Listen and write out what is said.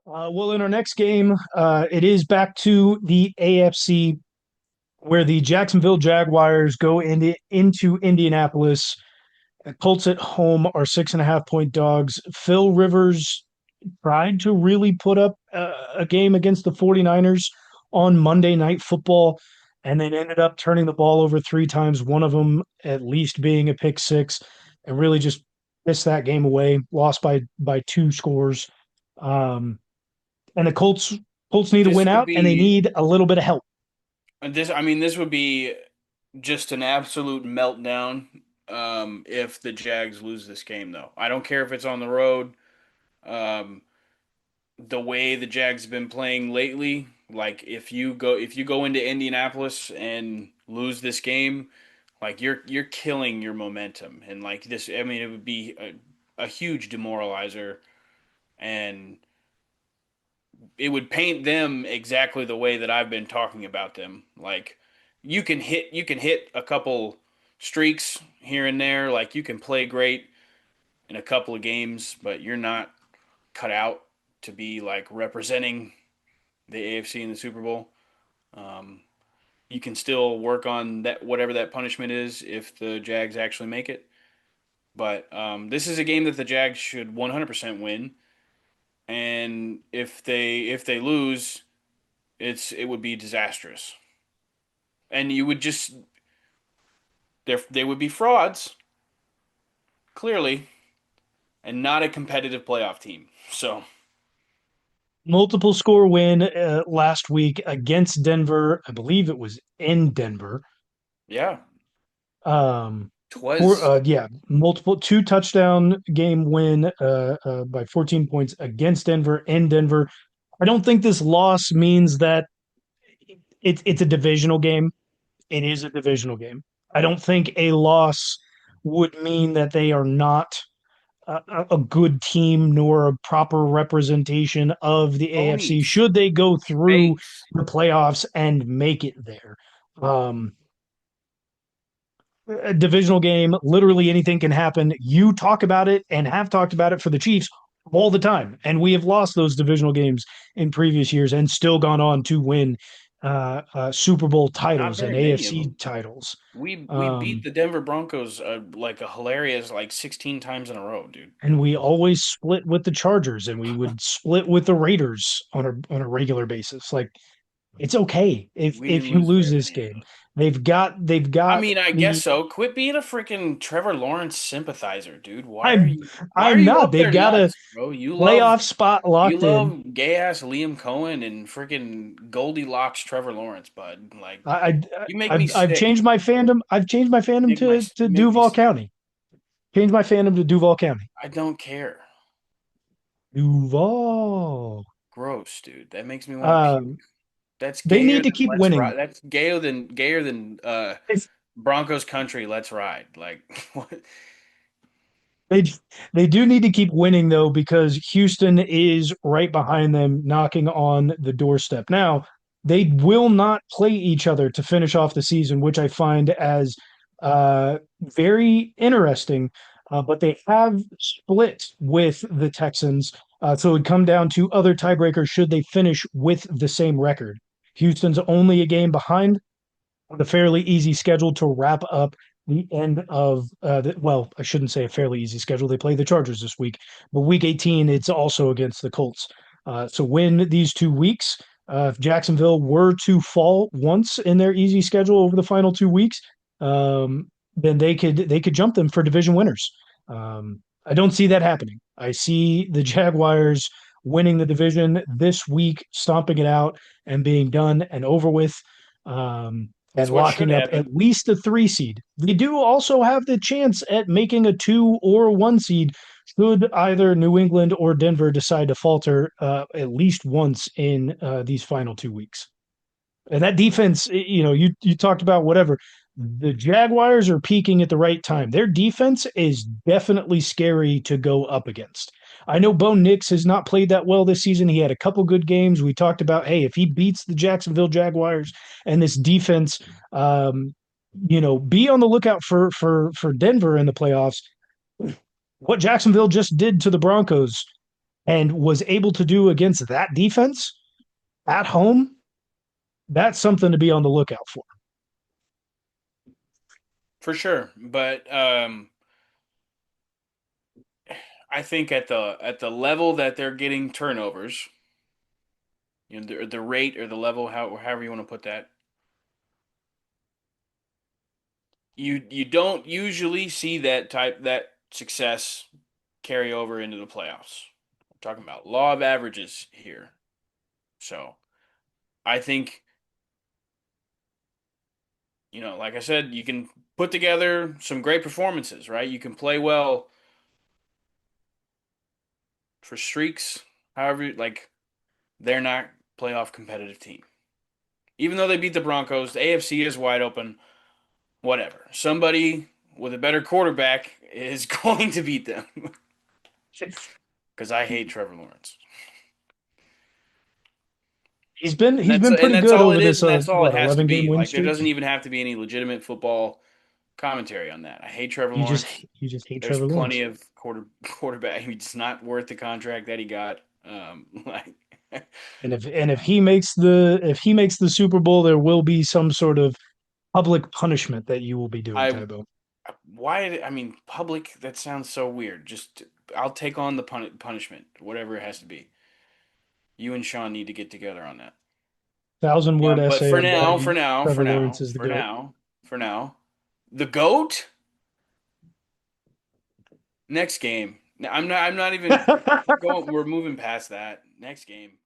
Well, in our next game, it is back to the AFC where the Jacksonville Jaguars go into Indianapolis. Colts at home are 6.5 point dogs. Phil Rivers tried to really put up a game against the 49ers on Monday Night Football, and then ended up turning the ball over three times, one of them at least being a pick six, and really just missed that game away, lost by two scores. Um, and the Colts need to This win would out, and they be need a little bit of help. this would be just an absolute meltdown if the Jags lose this game though. I don't care if it's on the road. Um, the way the Jags have been playing lately, like if you go into Indianapolis and lose this game, like you're killing your momentum and like this I mean it would be a huge demoralizer and it would paint them exactly the way that I've been talking about them. Like you can hit a couple streaks here and there, like you can play great in a couple of games, but you're not cut out to be like representing the AFC in the Super Bowl. Um, you can still work on that whatever that punishment is if the Jags actually make it. But this is a game that the Jags should 100% win, and if they lose, it would be disastrous. And you would just they would be frauds, clearly, and not a competitive playoff team. So, Multiple score win last week against Denver. I believe it was in Denver. yeah, Um, for twas yeah, multiple two touchdown game win by 14 points against Denver in Denver. I don't think this loss means that it's a divisional game. It is a divisional game. I don't think a loss would mean that they are not a good team nor a proper representation of the AFC ponies, should they go through fakes. the playoffs and make it there. Um, a divisional game, literally anything can happen. You talk about it and have talked about it for the Chiefs all the time. And we have lost those divisional games in previous years and still gone on to win Super Bowl Not titles and very many of AFC them. titles. We beat Um, the Denver Broncos like a hilarious like 16 times in a row, dude. and we always split with the Chargers and we would split with the Raiders on a regular basis. Like it's okay We if didn't you lose lose very this many of game. those. They've I got mean, I guess the so. Quit being a freaking Trevor Lawrence sympathizer, dude. I'm Why are I'm you not. up They've there got a nuts, bro? playoff spot You locked in. love gay ass Liam Cohen and freaking Goldilocks Trevor Lawrence, bud. Like I, you make me I've sick. changed my fandom. I've changed my fandom to You make me Duval sick. County. Changed my fandom to Duval County. I don't care. Duval. Gross, dude. That makes me want to puke. Um, That's they gayer need to than keep Let's winning. Ride. That's gayer than It's, Broncos country. Let's ride. Like what? they they do need to keep winning though because Houston is right behind them, knocking on the doorstep. Now they will not play each other to finish off the season, which I find as very interesting. But they have split with the Texans, so it would come down to other tiebreakers should they finish with the same record. Houston's only a game behind with a fairly easy schedule to wrap up the end of well, I shouldn't say a fairly easy schedule. They play the Chargers this week, but week 18 it's also against the Colts. So win these 2 weeks. If Jacksonville were to fall once in their easy schedule over the final 2 weeks, then they could jump them for division winners. I don't see that happening. I see the Jaguars winning the division this week, stomping it out and being done and over with. And That's what should locking up happen. at least a 3 seed. They do also have the chance at making a 2 or 1 seed should either New England or Denver decide to falter at least once in these final 2 weeks. And that defense, you talked about whatever. The Jaguars are peaking at the right time. Their defense is definitely scary to go up against. I know Bo Nix has not played that well this season. He had a couple good games. We talked about, hey, if he beats the Jacksonville Jaguars and this defense, be on the lookout for Denver in the playoffs. What Jacksonville just did to the Broncos, and was able to do against that defense at home, that's something to be on the lookout for. For sure. But I think at the level that they're getting turnovers, you know, the rate or the level, however you want to put that, you don't usually see that success carry over into the playoffs. We're talking about law of averages here. So I think, you know, like I said, you can put together some great performances, right? You can play well for streaks, however, like they're not playoff competitive team. Even though they beat the Broncos, the AFC is wide open. Whatever. Somebody with a better quarterback is going to beat them because I hate Trevor Lawrence. He's been And pretty that's good all over it is, this and that's all it what has to 11 game be. win Like there streak. doesn't even have to be any legitimate football commentary on that. I hate Trevor You just Lawrence. you just hate There's Trevor plenty Lawrence. of quarterback. He's not worth the contract that he got. Like And if he makes the Super Bowl, there will be some sort of public punishment that you will be doing, I Tybo. why I mean public. That sounds so weird. Just I'll take on the punishment, whatever it has to be. You and Sean need to get together on that. Thousand word But essay for on why now, for now, for Trevor Lawrence now, is the for GOAT. now, for now, the goat next game. I'm not even going. We're moving past that next game.